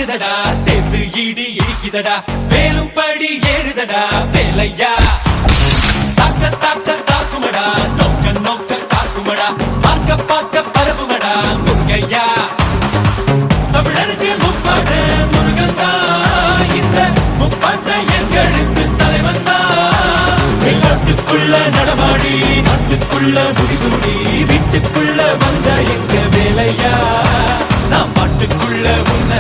ஆடுதடா சேர்ந்து இடி இடிக்குதடா வேலும் படி ஏறுதடா வேலையா தாக்க தாக்க தாக்குமடா நோக்க நோக்க காக்குமடா பார்க்க பார்க்க பரவுமடா முருகையா தமிழருக்கு முப்பாட்ட முருகந்தா இந்த முப்பாட்ட எங்களுக்கு தலைவந்தா நாட்டுக்குள்ள நடமாடி நாட்டுக்குள்ள முடிசூடி வீட்டுக்குள்ள வந்த எங்க வேலையா நான் பாட்டுக்குள்ள உன்ன